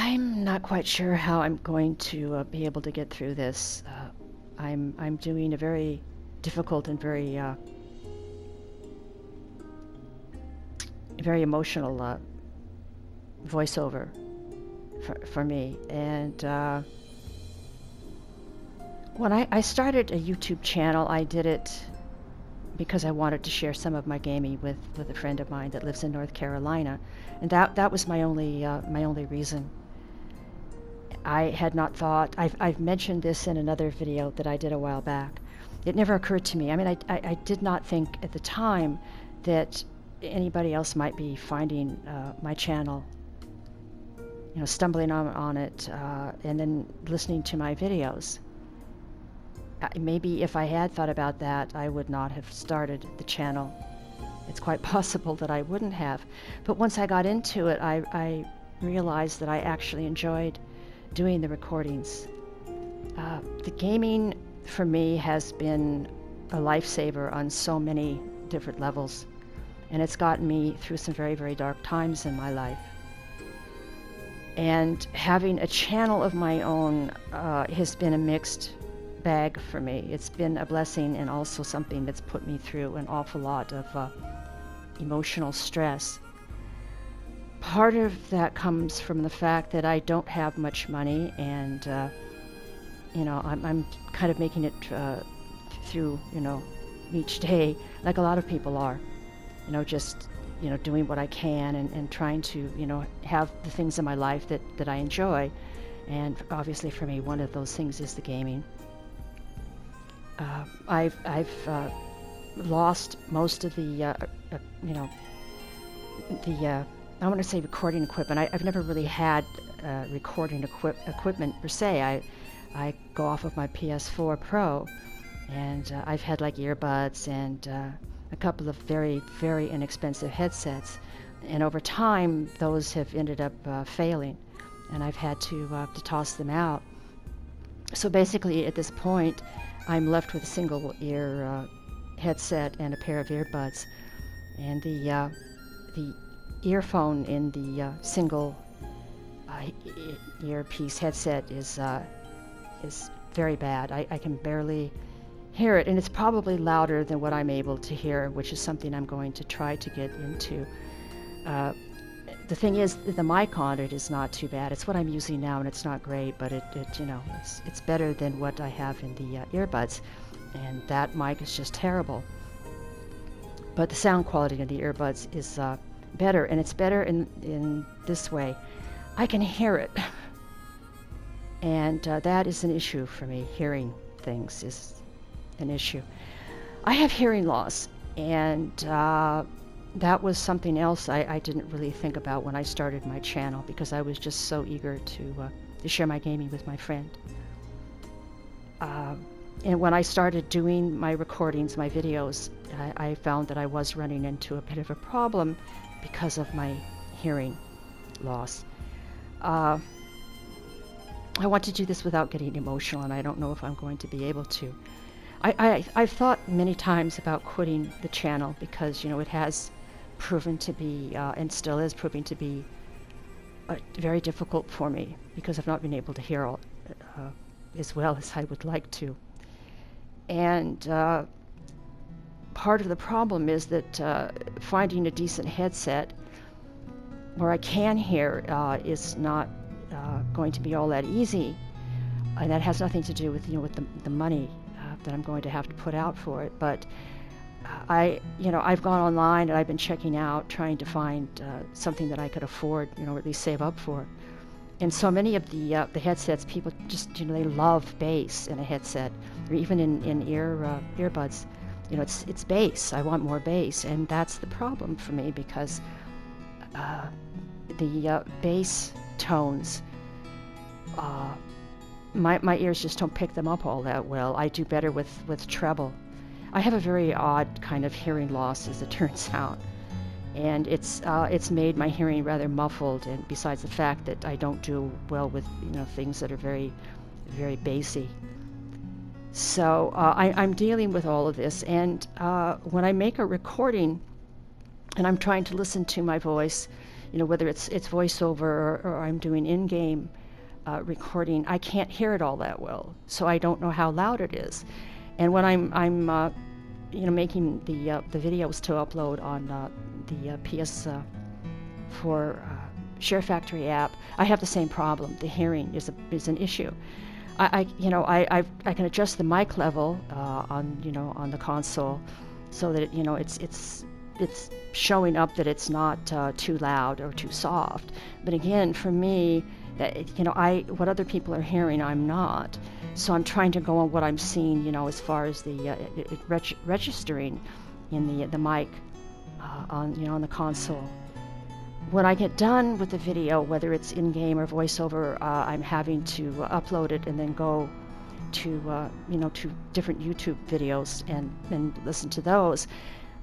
I'm not quite sure how I'm going to be able to get through this. I'm doing a very difficult and very emotional voiceover for me. And when I started a YouTube channel, I did it because I wanted to share some of my gaming with a friend of mine that lives in North Carolina, and that was my only reason. I had not thought. I've mentioned this in another video that I did a while back. It never occurred to me. I mean, I did not think at the time that anybody else might be finding my channel, stumbling on it, and then listening to my videos. Maybe if I had thought about that, I would not have started the channel. It's quite possible that I wouldn't have. But once I got into it, I realized that I actually enjoyed doing the recordings. The gaming for me has been a lifesaver on so many different levels, and it's gotten me through some very, very dark times in my life. And having a channel of my own has been a mixed bag for me. It's been a blessing and also something that's put me through an awful lot of emotional stress. Part of that comes from the fact that I don't have much money, and I'm kind of making it through each day like a lot of people are, just doing what I can and trying to have the things in my life that I enjoy. And obviously for me, one of those things is the gaming. I've lost most of the I want to say recording equipment. I've never really had recording equipment per se. I go off of my PS4 Pro, and I've had like earbuds and a couple of very, very inexpensive headsets. And over time, those have ended up failing, and I've had to toss them out. So basically, at this point, I'm left with a single ear headset and a pair of earbuds, and the earphone in the single earpiece headset is very bad. I can barely hear it, and it's probably louder than what I'm able to hear, which is something I'm going to try to get into. The thing is, the mic on it is not too bad. It's what I'm using now, and it's not great, but it's better than what I have in the earbuds, and that mic is just terrible. But the sound quality of the earbuds is better, and it's better in this way. I can hear it, and that is an issue for me. Hearing things is an issue. I have hearing loss, and that was something else I didn't really think about when I started my channel, because I was just so eager to share my gaming with my friend. And when I started doing my recordings, my videos, I found that I was running into a bit of a problem because of my hearing loss. I want to do this without getting emotional, and I don't know if I'm going to be able to. I've thought many times about quitting the channel because, it has proven to be, and still is proving to be, very difficult for me because I've not been able to hear as well as I would like to. And part of the problem is that finding a decent headset where I can hear is not going to be all that easy, and that has nothing to do with with the money that I'm going to have to put out for it. But I've gone online and I've been checking out, trying to find something that I could afford, or at least save up for. And so many of the headsets, people just they love bass in a headset, or even in earbuds. It's bass. I want more bass, and that's the problem for me because the bass tones, my ears just don't pick them up all that well. I do better with treble. I have a very odd kind of hearing loss, as it turns out, and it's made my hearing rather muffled. And besides the fact that I don't do well with things that are very, very bassy. So I'm dealing with all of this, and when I make a recording and I'm trying to listen to my voice, whether it's voiceover or I'm doing in-game recording, I can't hear it all that well, so I don't know how loud it is. And when I'm making the videos to upload on the PS4 Share Factory app, I have the same problem. The hearing is an issue. I can adjust the mic level on the console, so that it's showing up that it's not too loud or too soft. But again, for me, that what other people are hearing, I'm not. So I'm trying to go on what I'm seeing, as far as the registering in the mic on the console. When I get done with the video, whether it's in-game or voiceover, I'm having to upload it and then go to to different YouTube videos and listen to those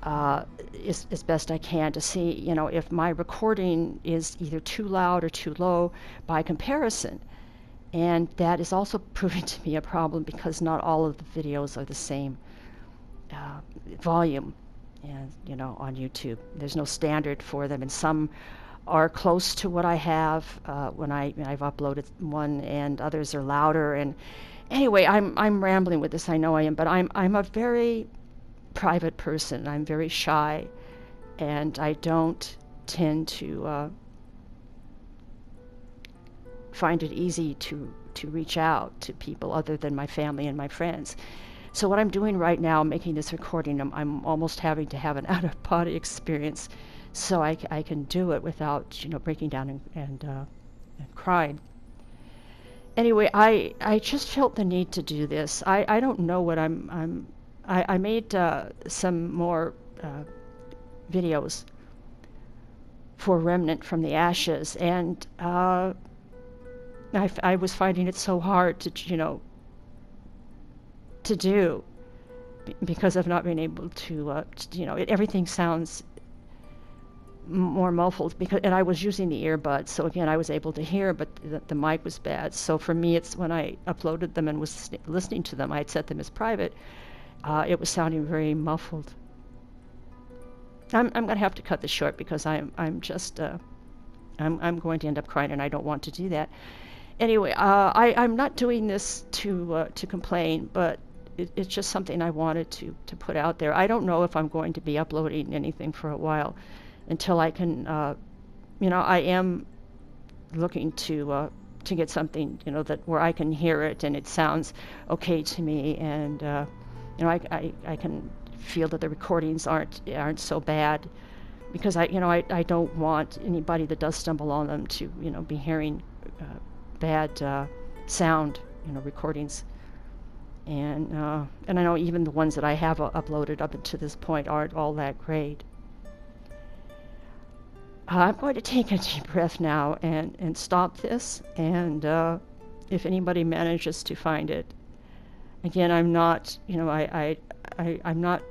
as best I can to see if my recording is either too loud or too low by comparison. And that is also proving to be a problem, because not all of the videos are the same volume. And on YouTube, there's no standard for them, and some are close to what I have when I've uploaded one, and others are louder. And anyway, I'm rambling with this, I know I am, but I'm a very private person. I'm very shy, and I don't tend to find it easy to reach out to people other than my family and my friends. So what I'm doing right now, making this recording, I'm almost having to have an out-of-body experience so I can do it without breaking down and crying. Anyway, I just felt the need to do this. I don't know what I made some more videos for Remnant from the Ashes, and I was finding it so hard to do, because I've not been able to everything sounds more muffled, and I was using the earbuds, so again I was able to hear, but the mic was bad. So for me, it's when I uploaded them and was listening to them, I had set them as private, it was sounding very muffled. I'm going to have to cut this short, because I'm going to end up crying, and I don't want to do that. Anyway, I'm not doing this to complain, but it's just something I wanted to put out there. I don't know if I'm going to be uploading anything for a while, until I can, I am looking to get something, that where I can hear it and it sounds okay to me, and I can feel that the recordings aren't so bad, because I don't want anybody that does stumble on them to be hearing bad sound recordings. And I know even the ones that I have uploaded up to this point aren't all that great. I'm going to take a deep breath now and stop this, and if anybody manages to find it, again, I'm not, I'm not,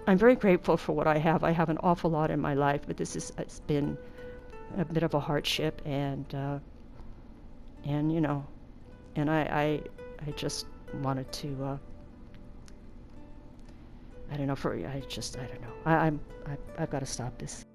I'm very grateful for what I have. I have an awful lot in my life, but it's been a bit of a hardship, and I just wanted to, I don't know, I've got to stop this.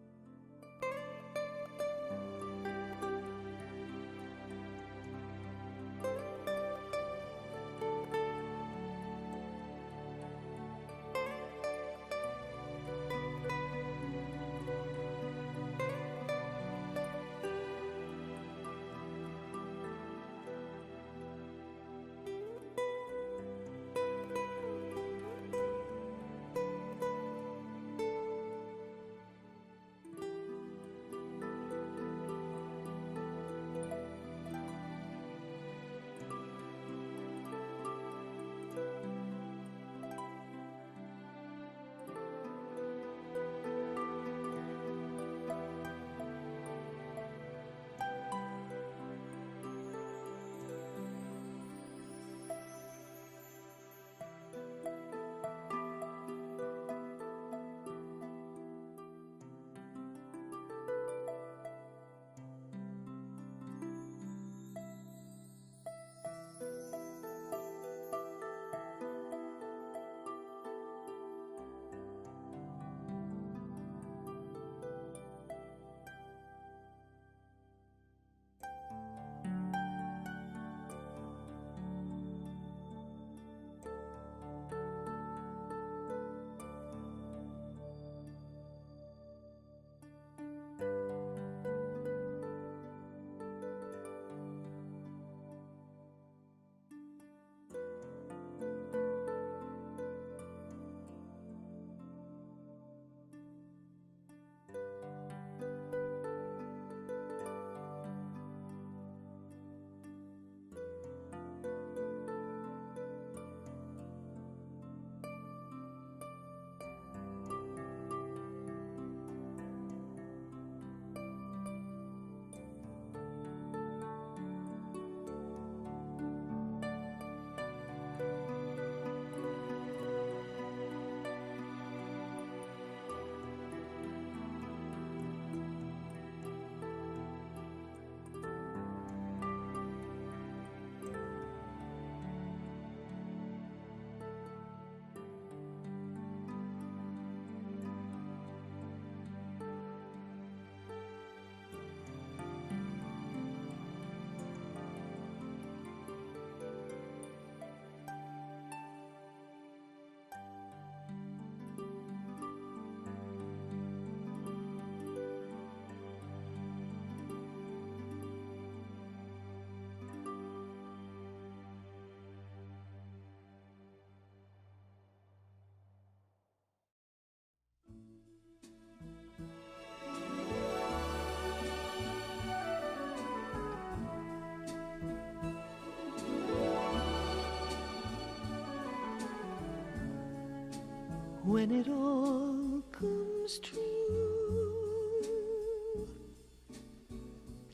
when it all comes true,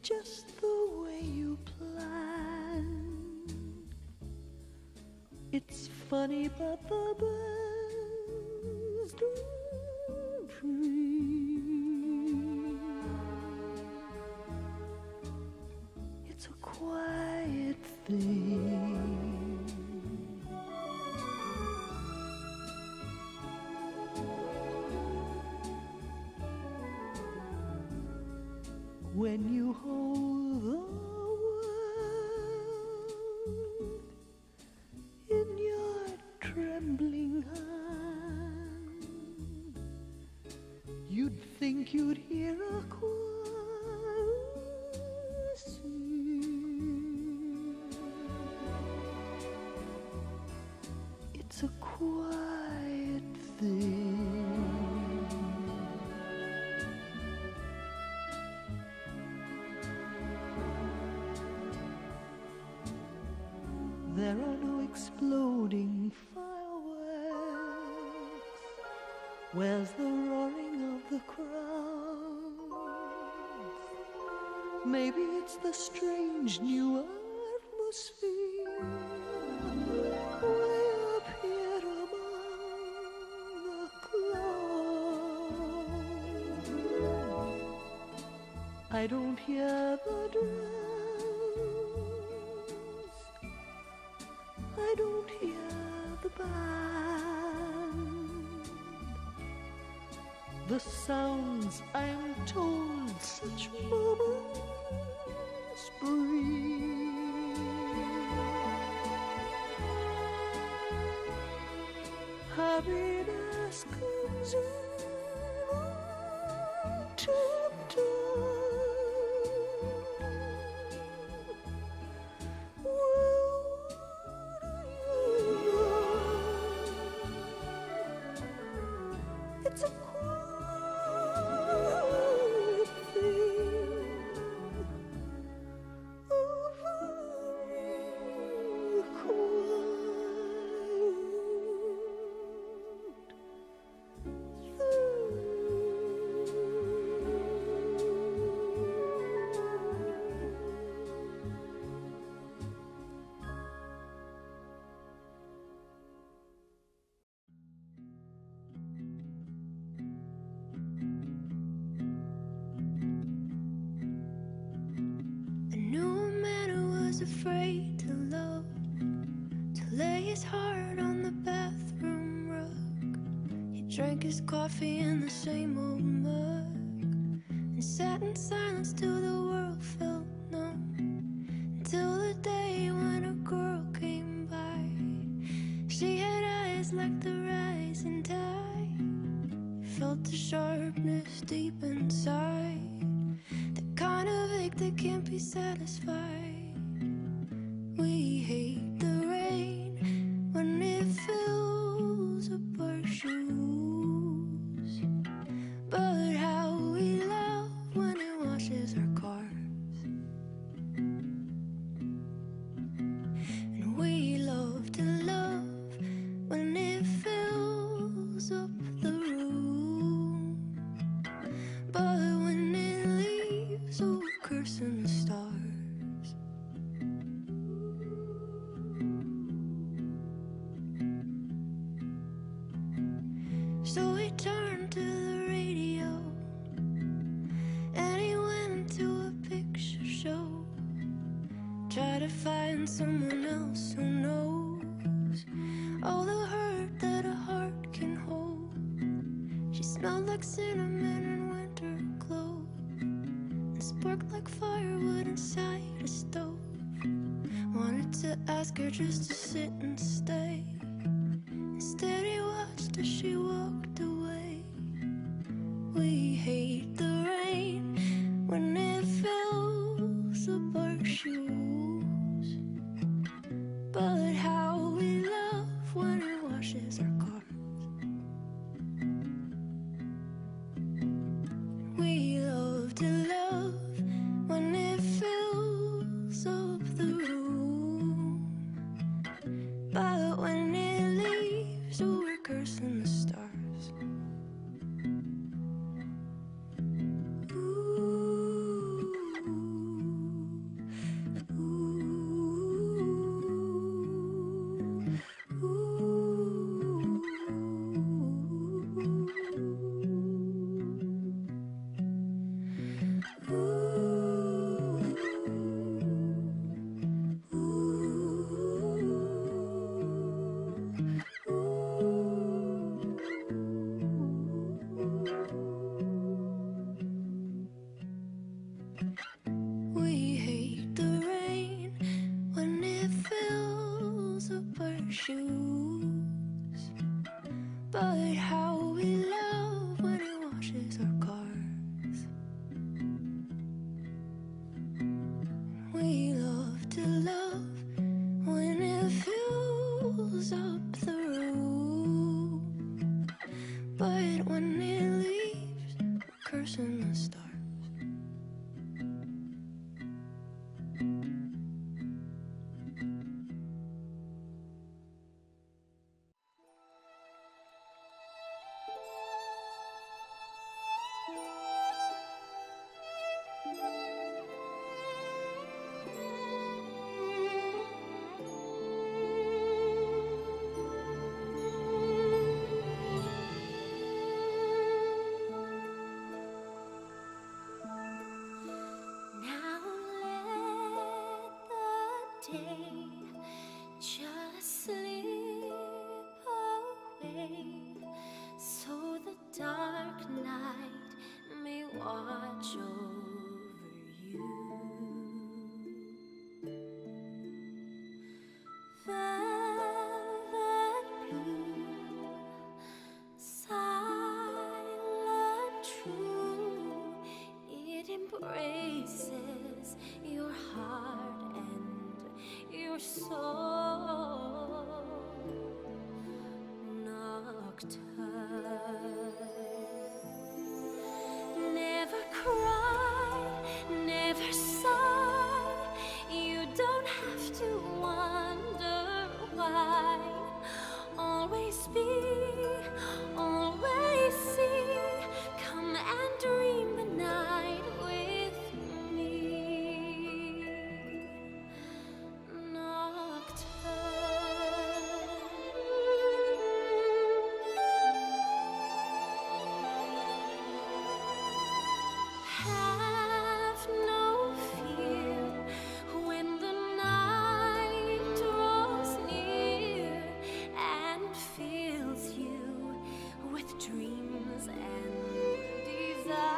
just the way you planned. It's funny, but the best of dreams. It's a quiet thing. When you hold the world in your trembling hand, you'd think you'd hear a choir sing. It's a quiet thing. There are no exploding fireworks. Where's the roaring of the crowds? Maybe it's the strange new atmosphere way up here among the clouds. I don't hear the drums, I don't hear the band. The sounds, I'm told, such moments bring. Happiness comes in on tiptoe. It's a quiet thing, a very quiet thing. I knew a man who was afraid to love, to lay his heart on the bathroom rug. He drank his coffee in the same old mug and sat in silence till the world felt numb. Until the day when a girl came by. She had eyes like the rising tide. He felt the sharpness deep inside, the kind of ache that can't be satisfied. We hate the rain when it fills up our shoes, but how we love when it washes our cars. And we love to love when it fills up the room, but when it leaves, oh, we're cursing the stars. So he turned to the radio and he went into a picture show. Try to find someone else who knows all the hurt that a heart can hold. She smelled like cinnamon and winter clothes and sparked like firewood inside a stove. Wanted to ask her just to sit and stay. Instead he watched as she walked away. We hate the rain when it fills up our shoes, but how we love when it washes our cars. We love to love when it fills up the room, but when it leaves, oh, we're cursing the stars. We love to love when it fills up the room, but when it leaves, we're cursing the stars. Now let the day just slip away, so the dark night may watch over you. Velvet blue, silent true, it embraces your heart and your soul. Nocturne, never cry, never sigh. You don't have to wonder why. Always be, always see. Come and dream the night with me. Have no fear when the night draws near and fills you with dreams and desire.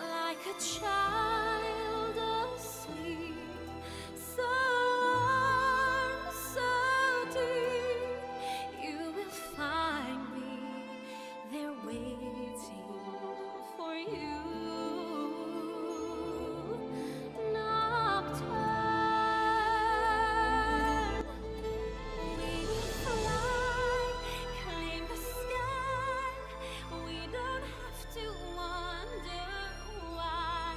Like a child asleep, so warm, so deep, you will find me there waiting for you. Nocturne, we will fly, climb the sky. We don't have to wonder why.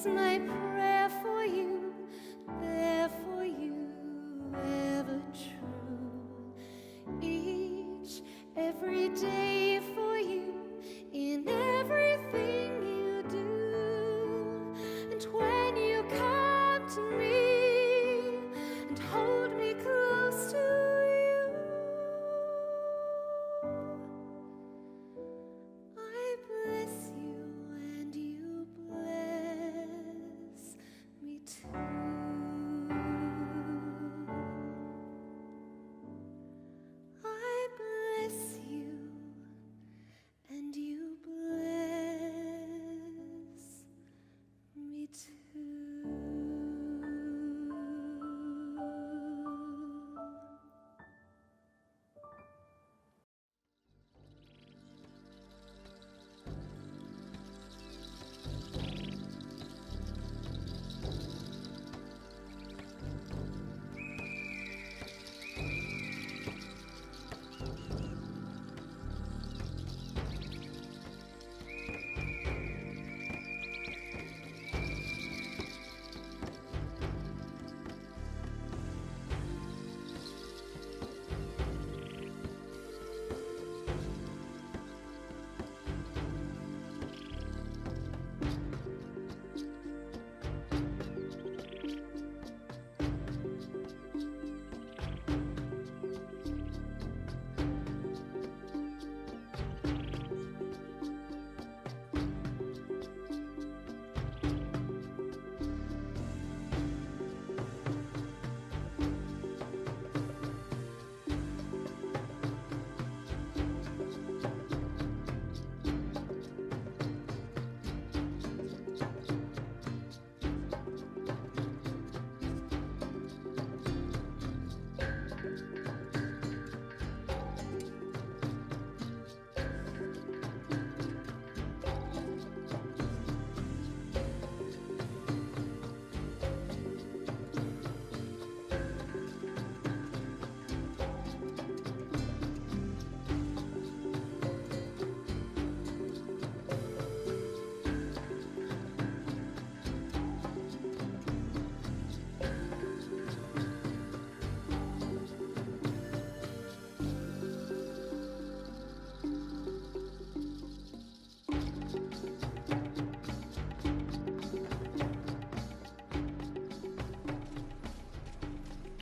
is my prayer for you, there for you, ever true. Each, every day for you, in everything you do. And when you come to me and hold me close to you, I bless you and you bless me too. I bless you and you bless me too.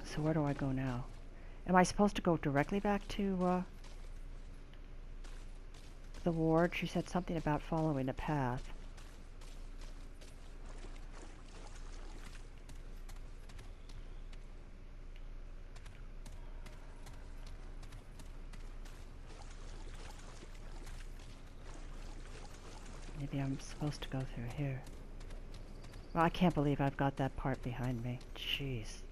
So where do I go now? Am I supposed to go directly back to the ward? She said something about following the path. Maybe I'm supposed to go through here. Well, I can't believe I've got that part behind me. Jeez.